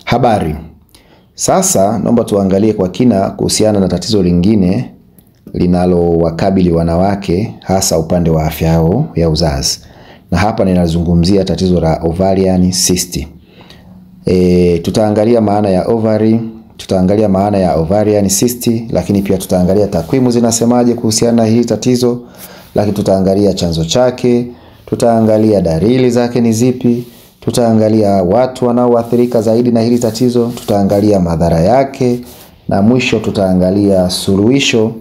Habari. Sasa naomba tuangalie kwa kina kuhusiana na tatizo lingine linalo wakabili wanawake hasa upande wa afya yao ya uzazi. Na hapa ninazungumzia tatizo la ovarian cyst. Tutaangalia maana ya ovary, tutaangalia maana ya ovarian cyst, lakini pia tutaangalia takwimu zinasemaje kuhusiana na hili tatizo, lakini tutaangalia chanzo chake, tutaangalia dalili zake ni zipi, tutaangalia watu wanaoathirika zaidi na hili tatizo, tutaangalia madhara yake, na mwisho tutaangalia suluhisho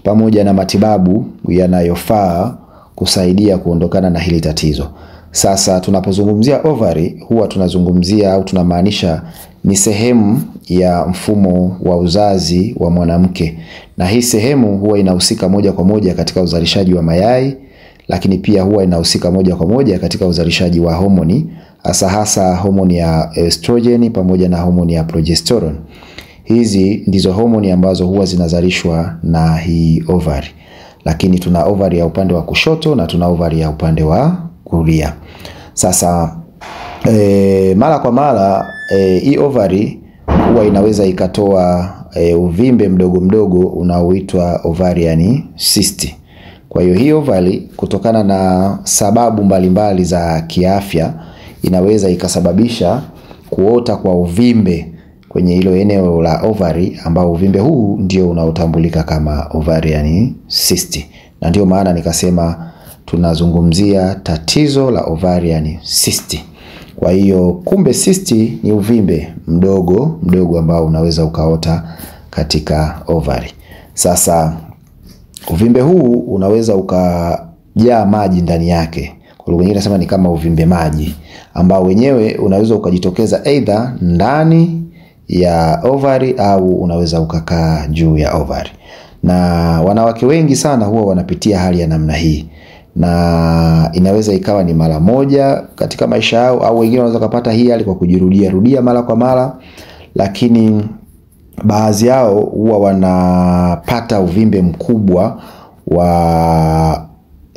pamoja na matibabu yanayofaa kusaidia kuondokana na hili tatizo. Sasa tunapozungumzia ovary huwa tunazungumzia au tunamaanisha ni sehemu ya mfumo wa uzazi wa mwanamke, na hii sehemu huwa inahusika moja kwa moja katika uzalishaji wa mayai, lakini pia huwa inahusika moja kwa moja katika uzalishaji wa homoni, hasa homoni ya estrogen pamoja na homoni ya progesterone. Hizi ndizo homoni ambazo huwa zinazalishwa na hii ovary. Lakini tuna ovary ya upande wa kushoto na tuna ovary ya upande wa kulia. Sasa mara kwa mara hii ovary huwa inaweza ikatoa uvimbe mdogo mdogo unaoitwa ovarian cyst. Kwa hiyo hii ovary kutokana na sababu mbalimbali za kiafya inaweza ikasababisha kuota kwa uvimbe kwenye hilo eneo la ovary, ambao uvimbe huu ndio unaotambulika kama ovarian cyst. Na ndio maana nikasema tunazungumzia tatizo la ovarian cyst. Kwa hiyo kumbe cyst ni uvimbe mdogo mdogo ambao unaweza ukaota katika ovary. Sasa uvimbe huu unaweza ukajaa maji ndani yake. Kwa lugha nyingine nasema ni kama uvimbe maji ambao wenyewe unaweza ukajitokeza either ndani ya ovary au unaweza ukakaa juu ya ovary. Na wanawake wengi sana huwa wanapitia hali ya namna hii, na inaweza ikawa ni mara moja katika maisha yao, au wengine wanaweza kupata hii hali kwa kujirudia mara kwa mara, lakini baadhi yao huwa wanapata uvimbe mkubwa wa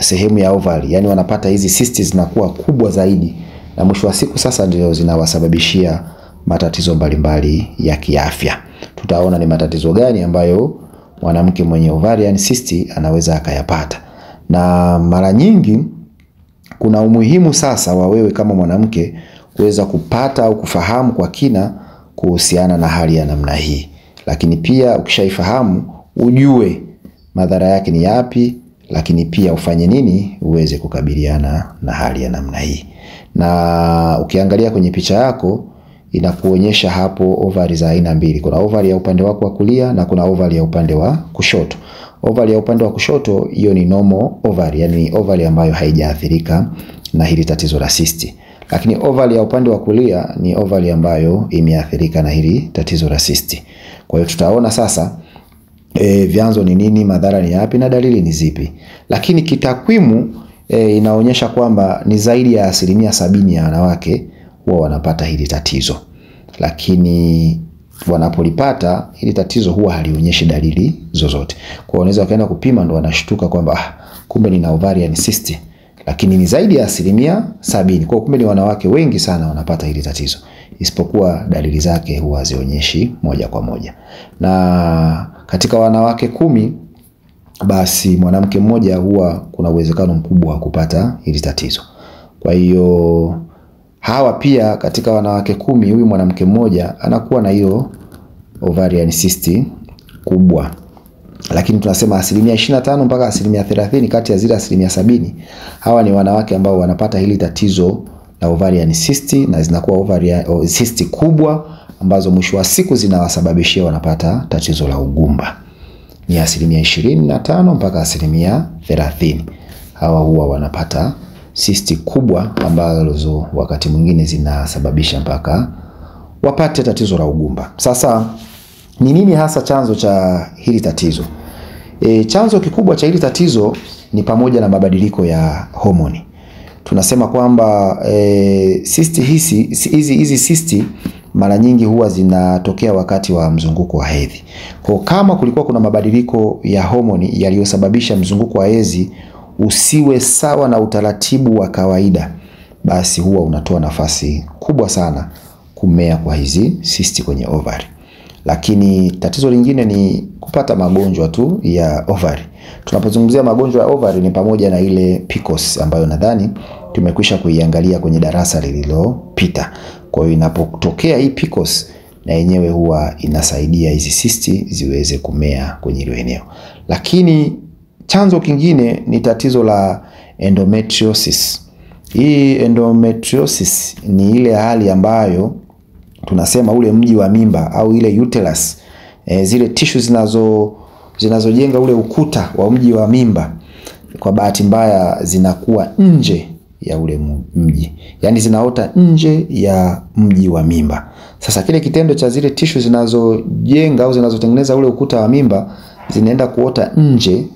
sehemu ya ovary, yani wanapata hizi cysts zinakuwa kubwa zaidi, na mwisho wa siku sasa ndio zinawasababishia matatizo mbalimbali ya kiafya. Tutaona ni matatizo gani ambayo mwanamke mwenye ovarian cyst anaweza akayapata. Na mara nyingi kuna umuhimu sasa wa wewe kama mwanamke kuweza kupata au kufahamu kwa kina kuhusiana na hali ya namna hii. Lakini pia ukishaifahamu ujue madhara yake ni yapi, lakini pia ufanye nini uweze kukabiliana na hali ya namna hii. Na ukiangalia kwenye picha yako inakuonyesha hapo ovary za aina mbili. Kuna ovary ya upande wako wa kulia na kuna ovary ya upande wa kushoto. Ovary ya upande wa kushoto hiyo ni normal ovary, yani ovary ambayo haijaathirika na hili tatizo la cyst. Lakini ovary ya upande wa kulia ni ovary ambayo imeathirika na hili tatizo la cyst. Kwa hiyo tutaona sasa vyanzo ni nini, madhara ni yapi na dalili ni zipi. Lakini kitakwimu inaonyesha kwamba ni zaidi ya 70% ya wanawake huwa wanapata hili tatizo. Lakini wanapolipata hili tatizo huwa halionyeshi dalili zozote. Kwa hiyo wanaweza wakaenda kupima ndo wanashtuka kwamba kumbe nina ovarian cyst, lakini ni zaidi ya 70%. Kwa hiyo kumbe ni wanawake wengi sana wanapata hili tatizo, isipokuwa dalili zake huwa hazionyeshi moja kwa moja. Na katika wanawake 10 basi mwanamke mmoja huwa kuna uwezekano mkubwa wa kupata hili tatizo. Kwa hiyo hawa pia katika wanawake 10 huyu mwanamke mmoja anakuwa na hiyo ovarian cyst kubwa. Lakini tunasema 25% mpaka 30% kati ya zile 70%, hawa ni wanawake ambao wanapata hili tatizo la ovarian cyst, na zinakuwa ovarian cyst kubwa ambazo mwisho wa siku zinawasababishia wanapata tatizo la ugumba. Ni 25% mpaka 30%. Hawa huwa wanapata cyst kubwa ambazo wakati mwingine zinasababisha mpaka wapate tatizo la ugumba. Sasa ni nini hasa chanzo cha hili tatizo? Chanzo kikubwa cha hili tatizo ni pamoja na mabadiliko ya homoni. Tunasema kwamba cyst hizi cyst mara nyingi huwa zinatokea wakati wa mzunguko wa hedhi. Kwa kama kulikuwa kuna mabadiliko ya homoni yaliyosababisha mzunguko wa hedhi usiwe sawa na utaratibu wa kawaida, basi huwa unatoa nafasi kubwa sana kumea kwa hizi cyst kwenye ovary. Lakini tatizo lingine ni kupata magonjwa tu ya ovary. Tunapozungumzia magonjwa ya ovary ni pamoja na ile PCOS ambayo nadhani tumekwisha kuiangalia kwenye darasa lililopita. Kwa hiyo inapotokea hii PCOS, na yenyewe huwa inasaidia hizi cyst ziweze kumea kwenye hilo eneo. Lakini chanzo kingine ni tatizo la endometriosis. Hii endometriosis ni ile hali ambayo tunasema ule mji wa mimba au ile uterus, zile tissue zinazojenga ule ukuta wa mji wa mimba, kwa bahati mbaya zinakuwa nje ya ule mji. Yaani zinaota nje ya mji wa mimba. Sasa kile kitendo cha zile tissue zinazojenga au zinazotengeneza ule ukuta wa mimba zinaenda kuota nje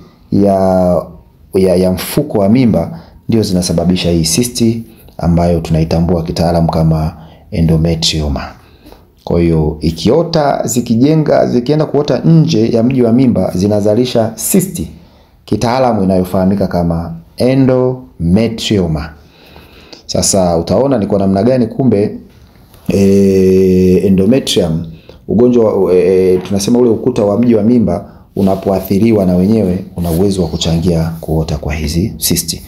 ya mfuko wa mimba, ndio zinasababisha hii cyst ambayo tunaitambua kitaalamu kama endometrioma. Kwa hiyo zikienda kuota nje ya mji wa mimba, zinazalisha cyst kitaalamu inayofahamika kama endometrioma. Sasa utaona ni kwa namna gani kumbe endometrium, ugonjwa tunasema ule ukuta wa mji wa mimba, unapoathiriwa na wenyewe una uwezo wa kuchangia kuota kwa hizi cyst.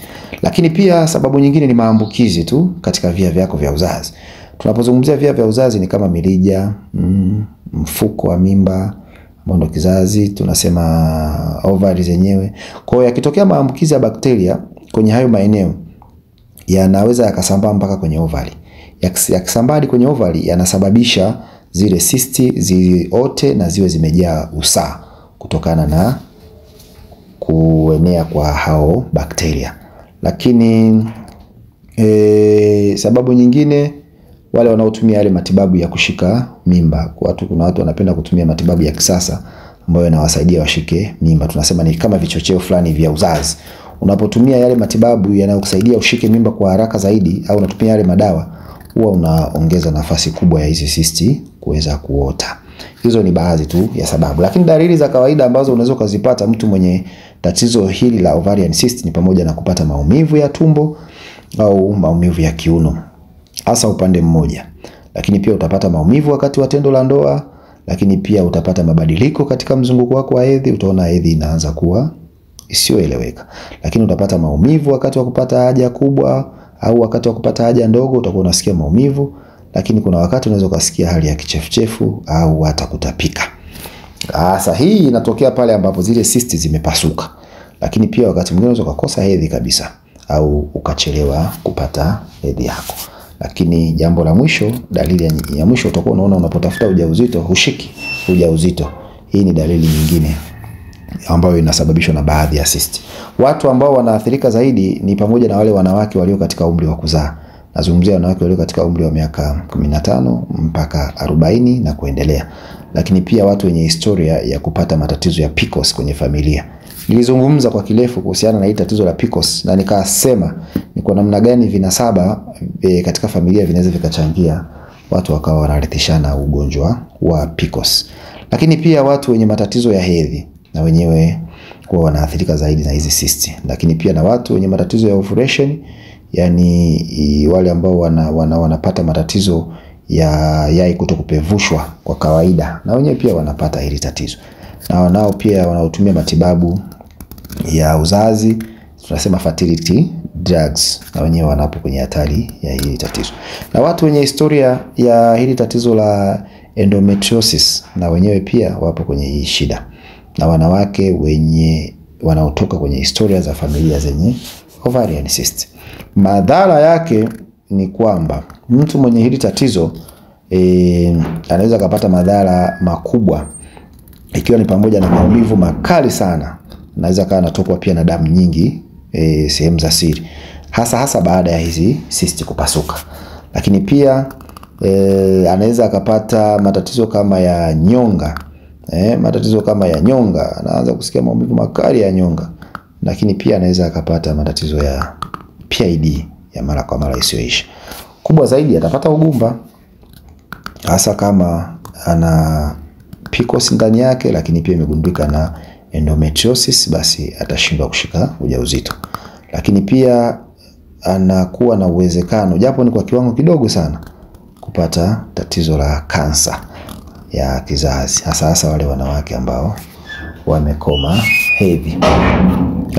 Lakini pia sababu nyingine ni maambukizi tu katika via vyako vya uzazi. Tunapozungumzia via vya uzazi ni kama mirija, mfuko wa mimba, mondo kizazi, tunasema ovary zenyewe. Kwa hiyo yakitokea maambukizi ya bakteria kwenye hayo maeneo, yanaweza yakasambaa mpaka kwenye ovary. Yakisambaa kwenye ovary, yanasababisha zile cyst ziote na ziwe zimejaa usaa kutokana na kuenea kwa hao bakteria. Lakini sababu nyingine, wale wanaotumia yale matibabu ya kushika mimba. Kuna watu wanapenda kutumia matibabu ya kisasa ambayo yanawasaidia washike mimba. Tunasema ni kama vichocheo fulani vya uzazi. Unapotumia yale matibabu yanayokusaidia ushike mimba kwa haraka zaidi, au unatumia yale madawa, huwa unaongeza nafasi kubwa ya hizi cyst kuweza kuota. Hizo ni baadhi tu ya sababu. Lakini dalili za kawaida ambazo unaweza kuzipata mtu mwenye tatizo hili la ovarian cyst ni pamoja na kupata maumivu ya tumbo au maumivu ya kiuno, hasa upande mmoja. Lakini pia utapata maumivu wakati wa tendo la ndoa, lakini pia utapata mabadiliko katika mzunguko wako wa hedhi. Utaona hedhi inaanza kuwa isiyoeleweka. Lakini utapata maumivu wakati wa kupata haja kubwa au wakati wa kupata haja ndogo, utakuwa unasikia maumivu. Lakini kuna wakati unaweza kusikia hali ya kichefuchefu au hata kutapika. Sasa hii inatokea pale ambapo zile cyst zimepasuka. Lakini pia wakati mwingine unaweza kukosa hedhi kabisa au ukachelewa kupata hedhi yako. Lakini jambo la mwisho, dalili ya mwisho, utakuwa unaona unapotafuta ujauzito hushiki ujauzito. Hii ni dalili nyingine ambayo inasababishwa na baadhi ya cyst. Watu ambao wanaathirika zaidi ni pamoja na wale wanawake walio katika umri wa kuzaa. Nazungumzia wanawake walio katika umri wa miaka 15 mpaka 40 na kuendelea. Lakini pia watu wenye historia ya kupata matatizo ya PCOS kwenye familia. Nilizungumza kwa kirefu kuhusiana na hii tatizo la PCOS, na nikasema ni kwa namna gani vinasaba katika familia vinaweza vikachangia watu wakawa wanarithishana ugonjwa wa PCOS. Lakini pia watu wenye matatizo ya hedhi na wenyewe kwa wanaathirika zaidi na hizi cyst. Lakini pia na watu wenye matatizo ya ovulation, yani wale ambao wanapata matatizo ya yai kutokupevushwa kwa kawaida, na wenyewe pia wanapata hili tatizo. Na wanao pia wanaotumia matibabu ya uzazi, tunasema fertility drugs, na wenyewe wanapo kwenye hatari ya hili tatizo. Na watu wenye historia ya hili tatizo la endometriosis, na wenyewe pia wapo kwenye hii shida. Na wanawake wenye wanaotoka kwenye historia za familia zenye ovarian cyst. Madhara yake ni kwamba mtu mwenye hili tatizo anaweza kupata madhara makubwa, ikiwa ni pamoja na maumivu makali sana. Anaweza kuwa anatokwa pia na damu nyingi sehemu za siri, hasa baada ya hizi cyst kupasuka. Lakini pia anaweza akapata matatizo kama ya nyonga. Matatizo kama ya nyonga, anaanza kusikia maumivu makali ya nyonga. Lakini pia anaweza akapata matatizo ya PID ya mara kwa mara isiyoisha. Kubwa zaidi, atapata ugumba, hasa kama ana PCOS ndani yake, lakini pia imegundulika na endometriosis, basi atashindwa kushika ujauzito. Lakini pia anakuwa na uwezekano, japo ni kwa kiwango kidogo sana, kupata tatizo la kansa ya kizazi, hasa wale wanawake ambao wamekoma hedhi.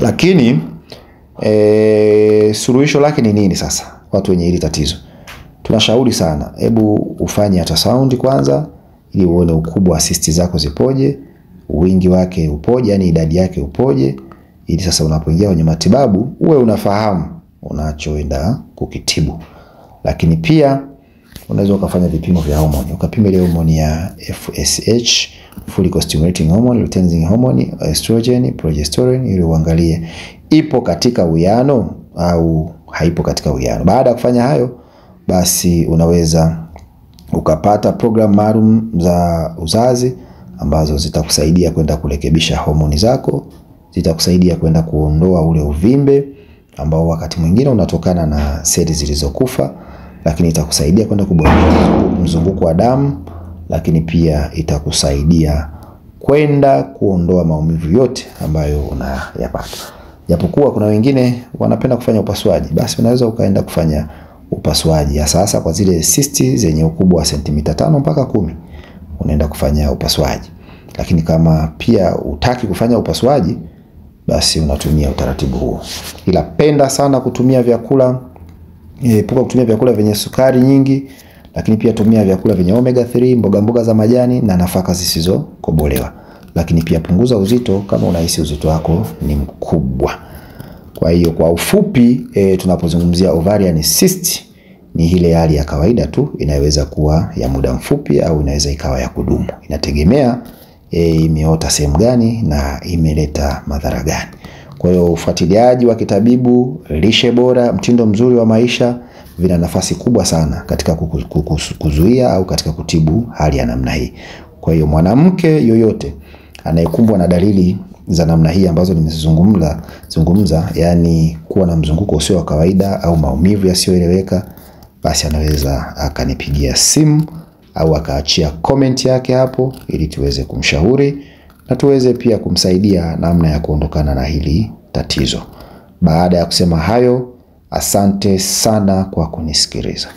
Lakini suluhisho lake ni nini sasa? Watu wenye hili tatizo tunashauri sana, hebu ufanye ultrasound kwanza ili uone ukubwa wa cyst zako zipoje, wingi wake upoje, yani idadi yake upoje, ili sasa unapoingia kwenye matibabu uwe unafahamu unachoenda kukitibu. Lakini pia unaweza ukafanya vipimo vya hormone, ukapima ile hormone ya FSH, follicle stimulating hormone, luteinizing hormone, estrogen, progesterone, ili uangalie ipo katika uwiano au haipo katika uwiano. Baada ya kufanya hayo, basi unaweza ukapata program maalum za uzazi ambazo zitakusaidia kwenda kurekebisha homoni zako, zitakusaidia kwenda kuondoa ule uvimbe ambao wakati mwingine unatokana na seli zilizokufa, lakini itakusaidia kwenda kuboresha mzunguko wa damu, lakini pia itakusaidia kwenda kuondoa maumivu yote ambayo unayapata. Japokuwa kuna wengine wanapenda kufanya upasuaji, basi unaweza ukaenda kufanya upasuaji hasa kwa zile cyst zenye ukubwa wa sentimita 5 mpaka 10, unaenda kufanya upasuaji. Lakini kama pia utaki kufanya upasuaji, basi unatumia utaratibu huo. Ila penda sana kutumia vyakula, epuka kutumia vyakula vyenye sukari nyingi, lakini pia tumia vyakula vyenye omega 3, mboga za majani na nafaka zisizokobolewa. Lakini pia punguza uzito kama unahisi uzito wako ni mkubwa. Kwa hiyo kwa ufupi, tunapozungumzia ovarian cyst ni ile hali ya kawaida tu, inaweza kuwa ya muda mfupi au inaweza ikawa ya kudumu. Inategemea imeota sehemu gani na imeleta madhara gani. Kwa hiyo ufuatiliaji wa kitabibu, lishe bora, mtindo mzuri wa maisha vina nafasi kubwa sana katika kuzuia au katika kutibu hali ya namna hii. Kwa hiyo mwanamke yoyote anayekumbwa na dalili za namna hii ambazo nimezungumza, yani kuwa na mzunguko usio wa kawaida au maumivu yasiyoeleweka, basi anaweza akanipigia simu au akaachia comment yake hapo ili tuweze kumshauri na tuweze pia kumsaidia namna ya kuondokana na hili tatizo. Baada ya kusema hayo, asante sana kwa kunisikiliza.